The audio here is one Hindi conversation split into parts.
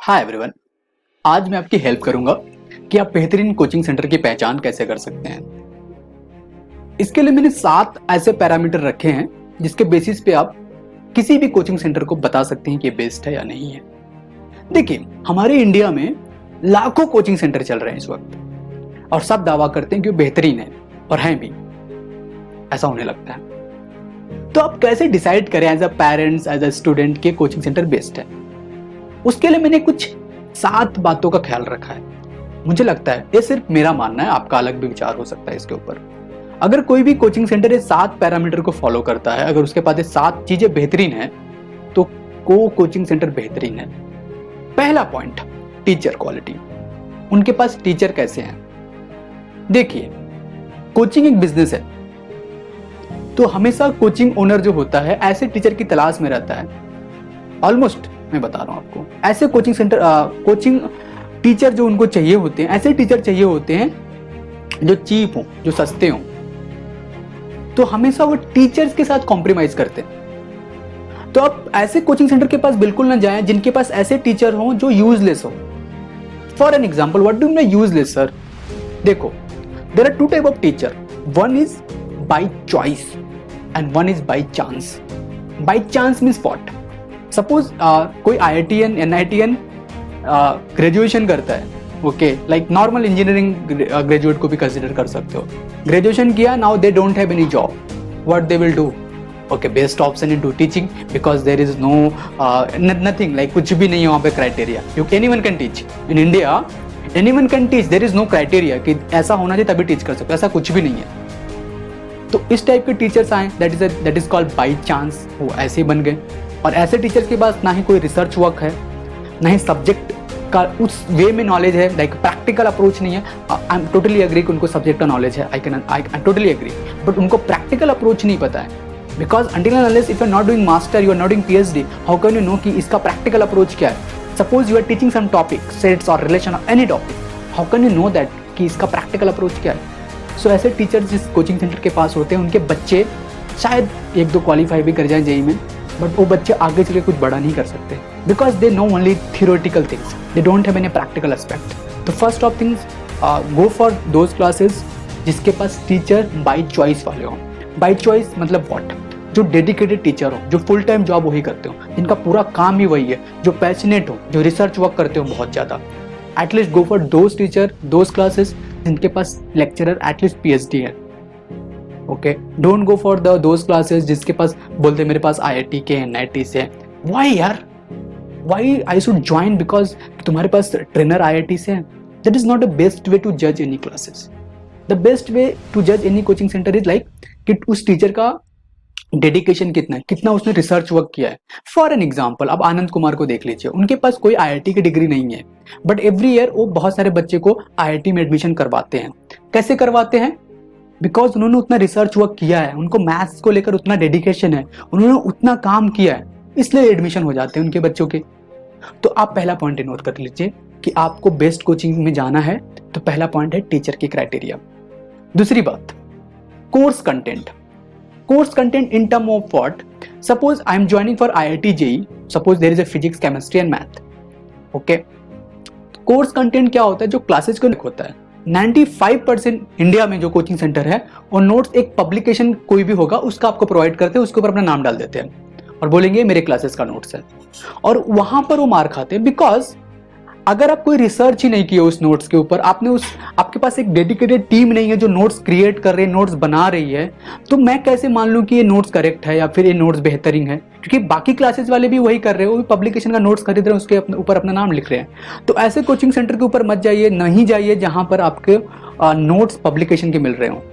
हाय एवरीवन, आज मैं आपकी हेल्प करूंगा कि आप बेहतरीन कोचिंग सेंटर की पहचान कैसे कर सकते हैं। इसके लिए मैंने 7 ऐसे पैरामीटर रखे हैं जिसके बेसिस पे आप किसी भी कोचिंग सेंटर को बता सकते हैं कि बेस्ट है या नहीं है। देखिए, हमारे इंडिया में लाखों कोचिंग सेंटर चल रहे हैं इस वक्त और सब दावा करते हैं कि वो बेहतरीन है और हैं भी, ऐसा होने लगता है। तो आप कैसे डिसाइड करें as a parents, as a student कि कोचिंग सेंटर बेस्ट है? उसके लिए मैंने कुछ 7 बातों का ख्याल रखा है। मुझे लगता है ये सिर्फ मेरा मानना है, आपका अलग भी विचार हो सकता है इसके ऊपर। अगर कोई भी कोचिंग सेंटर ये 7 पैरामीटर को फॉलो करता है, अगर उसके पास ये 7 चीजें बेहतरीन है तो कोचिंग सेंटर बेहतरीन है। पहला पॉइंट, टीचर क्वालिटी। उनके पास टीचर कैसे हैं? देखिए, कोचिंग एक बिजनेस है, तो हमेशा कोचिंग ओनर जो होता है ऐसे टीचर की तलाश में रहता है। ऑलमोस्ट मैं बता रहा हूं आपको, ऐसे कोचिंग टीचर जो उनको चाहिए होते हैं, ऐसे टीचर चाहिए होते हैं जो चीप हो, जो सस्ते हो। तो हमेशा वो टीचर्स के साथ कॉम्प्रोमाइज करते हैं। तो आप ऐसे कोचिंग सेंटर के पास बिल्कुल ना जाएं जिनके पास ऐसे टीचर हो जो यूजलेस हो। For an example, what do mean useless sir? देखो, there are 2 type of teacher. One is by choice and one is by chance. By chance means what? Suppose कोई IITian NITian ग्रेजुएशन करता है, okay, like normal engineering graduate को भी कंसिडर कर सकते हो। ग्रेजुएशन किया, now they don't have any job, what they will do? Okay, best option in to teaching because there is no nothing, like कुछ भी नहीं है वहाँ पे criteria. Anyone can teach in India, anyone can teach, there is no criteria कि ऐसा होना चाहिए तभी टीच कर सकते हो, ऐसा कुछ भी नहीं है। तो इस टाइप के टीचर्स आए, that is called by chance, वो ऐसे ही बन गए। और ऐसे टीचर्स के पास ना ही कोई रिसर्च वर्क है, ना ही सब्जेक्ट का उस वे में नॉलेज है, लाइक प्रैक्टिकल अप्रोच नहीं है। आई एम टोटली एग्री कि उनको सब्जेक्ट का नॉलेज है, आई टोटली एग्री, बट उनको प्रैक्टिकल अप्रोच नहीं पता है। Because until and unless if you are not doing master, you are not doing PhD, how can you know कि इसका प्रैक्टिकल अप्रोच क्या है? Suppose you are teaching some topic, sets और relation of any topic, how can you know that कि इसका प्रैक्टिकल अप्रोच क्या है? सो ऐसे टीचर्स जिस कोचिंग सेंटर के पास होते हैं, उनके बच्चे शायद 1-2 क्वालिफाई भी कर जाए JEE में, बट वो बच्चे आगे चल के कुछ बड़ा नहीं कर सकते because they know only theoretical things, they don't have any practical aspect. तो first of things, go for those classes जिसके पास टीचर बाई चॉइस वाले हो। बाई चॉइस मतलब व्हाट? जो डेडिकेटेड टीचर हो, जो फुल टाइम जॉब वही करते हो, जिनका पूरा काम ही वही है, जो पैशनेट हो, जो रिसर्च वर्क करते हो बहुत ज़्यादा। At least go for those teacher, those classes जिनके पास लेक्चरर एटलीस्ट PhD है। Okay, don't go for those classes जिसके पास बोलते मेरे पास IIT के NIT से। व्हाई यार? Why I should join because तुम्हारे पास ट्रेनर IIT से है? That is not the best way to जज any classes. The best way to जज any coaching centre is like कि उस टीचर का डेडिकेशन कितना है, कितना उसने रिसर्च वर्क किया है। फॉर एन एग्जाम्पल, अब आनंद कुमार को देख लीजिए, उनके पास कोई IIT की डिग्री नहीं है, बट एवरी ईयर वो बहुत सारे बच्चे को IIT में एडमिशन करवाते हैं। कैसे करवाते हैं? बिकॉज उन्होंने उतना रिसर्च वर्क किया है, उनको मैथ्स को लेकर उतना डेडिकेशन है, उन्होंने उतना काम किया है, इसलिए एडमिशन हो जाते हैं उनके बच्चों के। तो आप पहला पॉइंट नोट कर लीजिए कि आपको बेस्ट कोचिंग में जाना है तो पहला पॉइंट है टीचर की क्राइटेरिया। दूसरी बात, course content. Course content in term of what? Suppose I am joining for IIT JEE, suppose there is a physics, chemistry and math. Okay, course content क्या होता है? जो क्लासेस को होता है। 95% इंडिया में जो कोचिंग सेंटर है और नोट्स एक पब्लिकेशन कोई भी होगा उसका आपको प्रोवाइड करते हैं, उसके ऊपर अपना नाम डाल देते हैं और बोलेंगे मेरे क्लासेस का नोट्स है, और वहां पर वो मार खाते हैं। बिकॉज अगर आप कोई रिसर्च ही नहीं किए उस नोट्स के ऊपर, आपके पास एक डेडिकेटेड टीम नहीं है जो नोट्स क्रिएट कर रही है, नोट्स बना रही है, तो मैं कैसे मान लूं कि ये नोट्स करेक्ट है या फिर ये नोट्स बेहतरीन है? क्योंकि बाकी क्लासेस वाले भी वही कर रहे हैं, वो भी पब्लिकेशन का नोट्स खरीद रहे हैं, उसके ऊपर अपना नाम लिख रहे हैं। तो ऐसे कोचिंग सेंटर के ऊपर मत जाइए, नहीं जाइए जहां पर आपके नोट्स पब्लिकेशन के मिल रहे हो।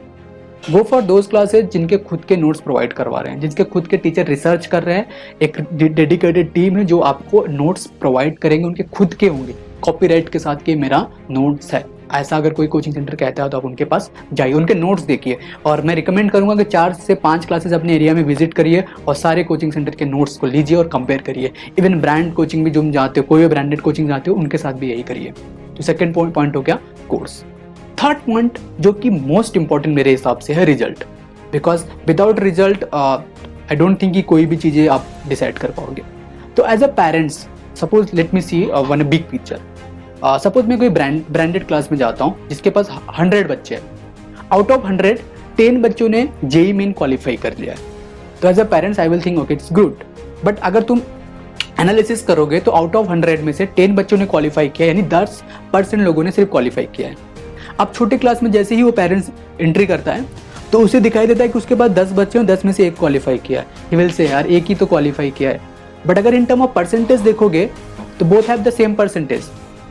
गो फॉर दोज क्लासेस जिनके खुद के नोट्स प्रोवाइड करवा रहे हैं, जिनके खुद के टीचर रिसर्च कर रहे हैं, एक डेडिकेटेड टीम है जो आपको नोट्स प्रोवाइड करेंगे, उनके खुद के होंगे, कॉपीराइट के साथ कि मेरा नोट्स है। ऐसा अगर कोई कोचिंग सेंटर कहता है तो आप उनके पास जाइए, उनके नोट्स देखिए। और मैं रिकमेंड करूंगा कि 4 से 5 क्लासेस अपने एरिया में विजिट करिए और सारे कोचिंग सेंटर के नोट्स को लीजिए और कंपेयर करिए। इवन ब्रांड कोचिंग भी जो जाते हो, कोई भी ब्रांडेड कोचिंग जाते हो, उनके साथ भी यही करिए। तो सेकंड पॉइंट हो गया कोर्स। थर्ड पॉइंट जो कि मोस्ट इंपॉर्टेंट मेरे हिसाब से है, result. Because without result I don't think कि कोई भी चीज़ें आप डिसाइड कर पाओगे। तो as a parents suppose let me see one big picture. Suppose मैं कोई ब्रांडेड क्लास में जाता हूँ जिसके पास 100 बच्चे हैं, आउट ऑफ 100 10 बच्चों ने जेई मेन क्वालिफाई कर लिया है। तो as a parents I will think okay it's good, but अगर तुम एनालिसिस करोगे तो आउट ऑफ 100 में से 10 बच्चों ने क्वालिफाई किया, यानी 10% लोगों ने सिर्फ क्वालिफाई किया है। अब छोटे क्लास में जैसे ही वो पेरेंट्स एंट्री करता है तो उसे दिखाई देता है कि उसके पास 10 बच्चे हैं, 10 में से एक क्वालिफाई किया है। ही विल से यार एक ही तो क्वालिफाई किया है। बट अगर इन टर्म ऑफ परसेंटेज देखोगे तो both have the same percentage,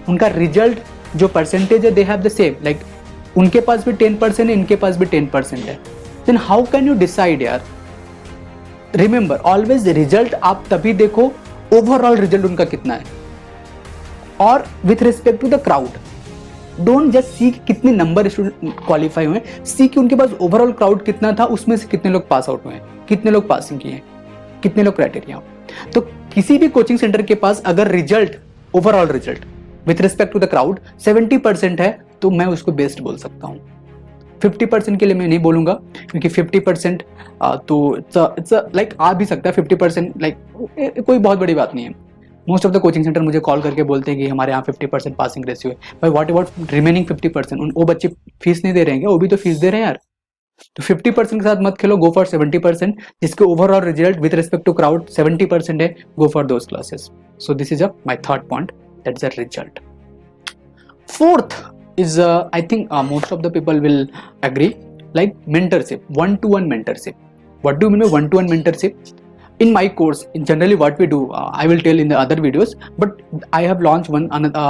उनका रिजल्ट जो परसेंटेज है they have the same, like उनके पास भी 10% है, इनके पास भी 10% है। Then how can you decide यार? रिमेंबर ऑलवेज रिजल्ट आप तभी देखो ओवरऑल रिजल्ट उनका कितना है, और with respect to the crowd don't just see कितने नंबर स्टूडेंट क्वालिफाई हुए, सी कि उनके पास ओवरऑल क्राउड कितना था, उसमें से कितने लोग पास आउट हुए, कितने लोग पासिंग किए, कितने लोग क्राइटेरिया। तो किसी भी कोचिंग सेंटर के पास अगर result overall result with respect to the crowd 70% है तो मैं उसको बेस्ट बोल सकता हूँ। 50% के लिए मैं नहीं बोलूंगा, क्योंकि 50% तो इट्स लाइक आ भी सकता है 50%, लाइक कोई बहुत बड़ी बात नहीं है। Most of the coaching centre मुझे कॉल करके बोलते हैं कि हमारे यहाँ 50% पासिंग रेशियो है। भाई व्हाट अबाउट रिमेनिंग 50%? वो बच्चे फीस नहीं दे रहे हैं क्या? वो भी तो फीस दे रहे हैं यार। तो 50% के साथ मत खेलो, गो फॉर 70% जिसके overall result with respect to crowd 70% है, go for those classes. So this is my third point, that's the result. Fourth is I think most of the people will agree, like mentorship, one-to-one mentorship. What do you mean by one-to-one mentorship? In my course, in generally what we do, I will tell in the other videos, but I have launched one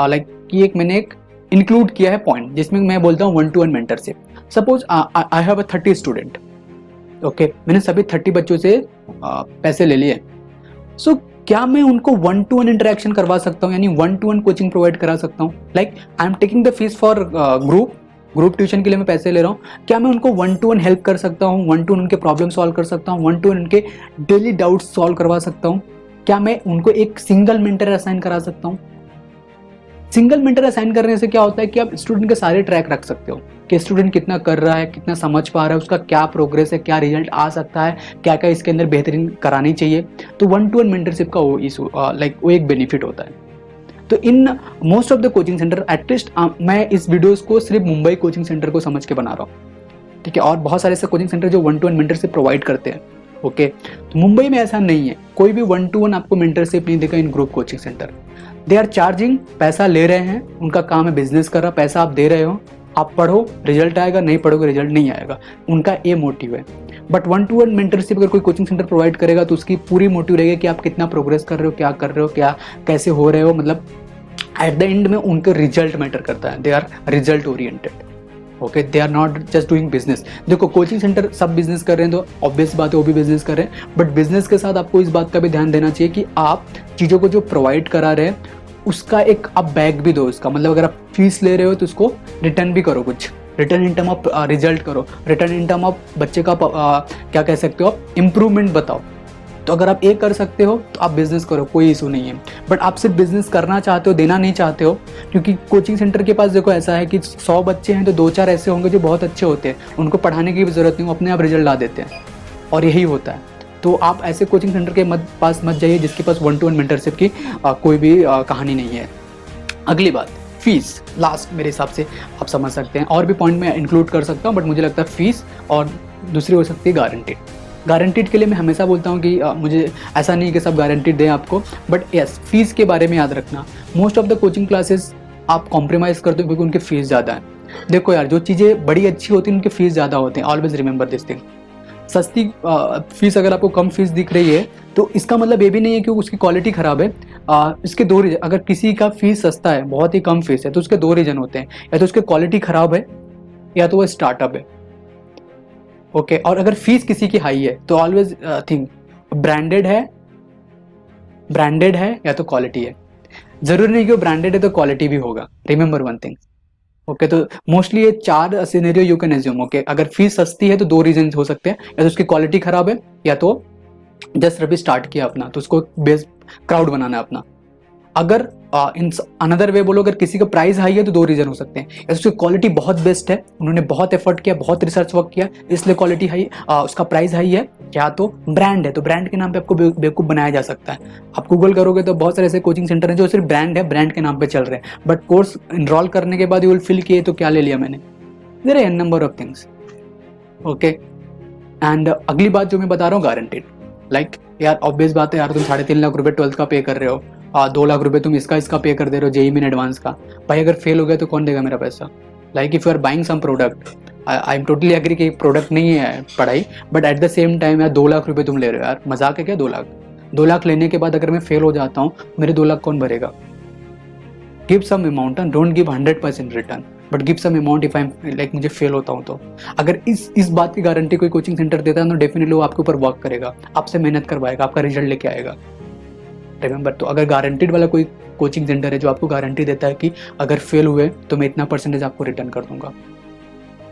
like कि एक मैंने एक इंक्लूड किया है पॉइंट जिसमें मैं बोलता हूँ one-to-one mentorship. Suppose I have a 30 student, okay, मैंने सभी 30 बच्चों से पैसे ले लिए। So क्या मैं उनको 1-to-1 इंटरेक्शन करवा सकता हूँ, यानी 1-to-1 कोचिंग प्रोवाइड करा सकता हूँ? Like I am taking the fees for group tuition के लिए मैं पैसे ले रहा हूँ, क्या मैं उनको 1-to-1 हेल्प कर सकता हूँ, 1-to-1 उनके प्रॉब्लम सॉल्व कर सकता हूँ, 1-to-1 उनके डेली डाउट्स सॉल्व करवा सकता हूँ? क्या मैं उनको एक सिंगल मेंटर असाइन करा सकता हूँ? सिंगल मेंटर असाइन करने से क्या होता है कि आप स्टूडेंट के सारे ट्रैक रख सकते हो कि स्टूडेंट कितना कर रहा है, कितना समझ पा रहा है, उसका क्या प्रोग्रेस है, क्या रिजल्ट आ सकता है, क्या क्या इसके अंदर बेहतरीन करानी चाहिए। तो 1-to-1 मेंटरशिप का वो इशू लाइक वो एक बेनिफिट होता है। तो in most of the coaching centre, at least मैं इस वीडियोस को सिर्फ मुंबई कोचिंग सेंटर को समझ के बना रहा हूँ, ठीक है, और बहुत सारे ऐसे कोचिंग सेंटर जो 1-to-1 मेंटरशिप प्रोवाइड करते हैं। ओके, तो मुंबई में ऐसा नहीं है, कोई भी 1-to-1 आपको मेंटरशिप नहीं देगा in group coaching centre. They are charging, पैसा ले रहे हैं, उनका काम है बिजनेस कर रहा, पैसा आप दे रहे हो, आप पढ़ो रिजल्ट आएगा, नहीं पढ़ोगे रिजल्ट नहीं आएगा, उनका ये मोटिव है। बट 1-to-1 मेंटरशिप अगर कोई कोचिंग सेंटर प्रोवाइड करेगा तो उसकी पूरी मोटिव रहेगी कि आप कितना प्रोग्रेस कर रहे हो, क्या कर रहे हो, क्या कैसे हो रहे हो, मतलब एट द एंड में उनके रिजल्ट मैटर करता है। They are result oriented, okay, they are not just doing business. देखो कोचिंग सेंटर सब बिजनेस कर रहे हैं तो ऑब्वियस बात है वो भी बिजनेस कर रहे हैं, बट बिजनेस के साथ आपको इस बात का भी ध्यान देना चाहिए कि आप चीज़ों को जो प्रोवाइड करा रहे हैं उसका एक आप बैक भी दो उसका, मतलब अगर आप फीस ले रहे हो तो उसको रिटर्न भी करो, कुछ return in term of result करो, रिटर्न इन टर्म ऑफ बच्चे का क्या कह सकते हो आप, इम्प्रूवमेंट बताओ। तो अगर आप ये कर सकते हो तो आप बिजनेस करो, कोई इशू नहीं है। बट आप सिर्फ बिजनेस करना चाहते हो, देना नहीं चाहते हो, क्योंकि कोचिंग सेंटर के पास देखो ऐसा है कि 100 बच्चे हैं तो 2-4 ऐसे होंगे जो बहुत अच्छे होते हैं, उनको पढ़ाने की भी जरूरत नहीं, वो अपने आप रिजल्ट ला देते हैं, और यही होता है। तो आप ऐसे कोचिंग सेंटर के पास मत जाइए जिसके पास 1-to-1 मेंटरशिप की कोई भी कहानी नहीं है। अगली बात, फीस। लास्ट मेरे हिसाब से आप समझ सकते हैं, और भी पॉइंट में इंक्लूड कर सकता हूँ, बट मुझे लगता है फीस, और दूसरी हो सकती है गारंटीड। गारंटीड के लिए मैं हमेशा बोलता हूँ कि मुझे ऐसा नहीं कि सब गारंटीड दें आपको, बट यस फीस के बारे में याद रखना। Most of the coaching classes आप कॉम्प्रोमाइज़ करते हो क्योंकि उनकी फ़ीस ज़्यादा है। देखो यार, जो चीज़ें बड़ी अच्छी होती हैं उनके फ़ीस ज़्यादा होते हैं, ऑलवेज रिमेंबर दिस थिंग। सस्ती फीस अगर आपको कम फीस दिख रही है तो इसका मतलब ये भी नहीं है कि उसकी क्वालिटी ख़राब है। इसके दो रीजन, अगर किसी का फीस सस्ता है, बहुत ही कम फीस है, तो उसके 2 रीजन होते हैं, या तो उसकी क्वालिटी ख़राब है या तो वो स्टार्टअप है। ओके, और अगर फीस किसी की हाई है तो ऑलवेज थिंक ब्रांडेड है या तो क्वालिटी है। जरूरी नहीं कि वो ब्रांडेड है तो क्वालिटी भी होगा, रिमेंबर वन थिंग। ओके, तो मोस्टली ये 4 scenario you can assume. Okay, अगर फीस सस्ती है तो 2 रीजन हो सकते हैं, या तो उसकी क्वालिटी खराब है या तो जस्ट अभी स्टार्ट किया अपना, तो उसको बेस क्राउड बनाना है अपना। अगर इन अनदर वे बोलो, अगर किसी का प्राइस हाई है तो 2 रीजन हो सकते हैं। या उसकी क्वालिटी बहुत बेस्ट है, उन्होंने बहुत एफर्ट किया, बहुत रिसर्च वर्क किया, इसलिए क्वालिटी हाई, उसका प्राइस हाई है। क्या तो ब्रांड है, तो ब्रांड के नाम पे आपको बेवकूफ़ बनाया जा सकता है। आप गूगल करोगे तो बहुत सारे ऐसे कोचिंग सेंटर हैं जो सिर्फ ब्रांड है, ब्रांड के नाम पे चल रहे हैं, बट कोर्स इनरोल करने के बाद यू विल फील किए तो क्या ले लिया मैंने। There are an number of things. Okay, and अगली बात जो मैं बता रहा हूँ, गारंटेड। लाइक यार ऑब्वियस बात है यार, तुम 3.5 लाख रुपए 12th का पे कर रहे हो, 2 लाख रुपए तुम इसका पे कर दे रहे हो जेई मेन एडवांस का। भाई अगर फेल हो गया तो कौन देगा मेरा पैसा? Like if you are buying some product, I am totally agree कि प्रोडक्ट नहीं है पढ़ाई, but at the same time यार 2 लाख रुपए तुम ले रहे हो यार, मजाक है क्या? 2 लाख लेने के बाद अगर मैं फेल हो जाता हूँ, मेरे 2 लाख कौन भरेगा? Give some amount, don't give 100% return, but give some amount if I like मुझे फेल होता हूँ तो। अगर इस बात की गारंटी कोई कोचिंग सेंटर देता है तो डेफिनेटली वो आपके ऊपर वर्क करेगा, आपसे मेहनत करवाएगा, आपका रिजल्ट लेके आएगा। रिमेंबर, तो अगर गारंटीड वाला कोई कोचिंग सेंटर है जो आपको गारंटी देता है कि अगर फेल हुए तो मैं इतना परसेंटेज आपको रिटर्न कर दूंगा,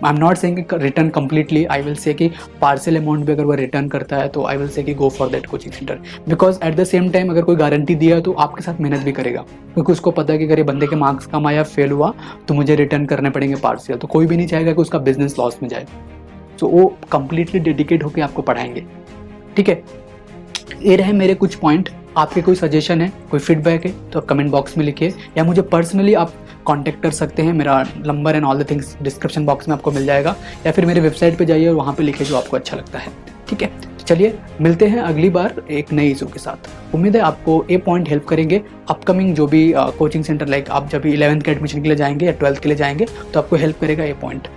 आई एम नॉट सेइंग कि return completely, I will say कि पार्सल अमाउंट भी अगर वो रिटर्न करता है तो आई विल से कि go for that coaching centre. Because at the same time अगर कोई गारंटी दिया है तो आपके साथ मेहनत भी करेगा, क्योंकि उसको पता है कि अगर ये बंदे के मार्क्स कम आया, फेल हुआ तो मुझे रिटर्न करने पड़ेंगे पार्सल, तो कोई भी नहीं चाहेगा कि उसका बिजनेस लॉस में जाए। तो वो कंप्लीटली डेडिकेट होकर आपको पढ़ाएंगे। ठीक है, ये रहे मेरे कुछ पॉइंट। आपके कोई सजेशन है, कोई फीडबैक है तो आप कमेंट बॉक्स में लिखिए, या मुझे पर्सनली आप कांटेक्ट कर सकते हैं। मेरा number and all the things description box में आपको मिल जाएगा, या फिर मेरे वेबसाइट पे जाइए और वहाँ पे लिखिए जो आपको अच्छा लगता है। ठीक है, चलिए मिलते हैं अगली बार एक नई इशू के साथ। उम्मीद है आपको ये पॉइंट हेल्प करेंगे। अपकमिंग जो भी कोचिंग सेंटर, लाइक आप जब 11th के एडमिशन के लिए जाएंगे या 12th के लिए जाएंगे तो आपको हेल्प करेगा ये पॉइंट।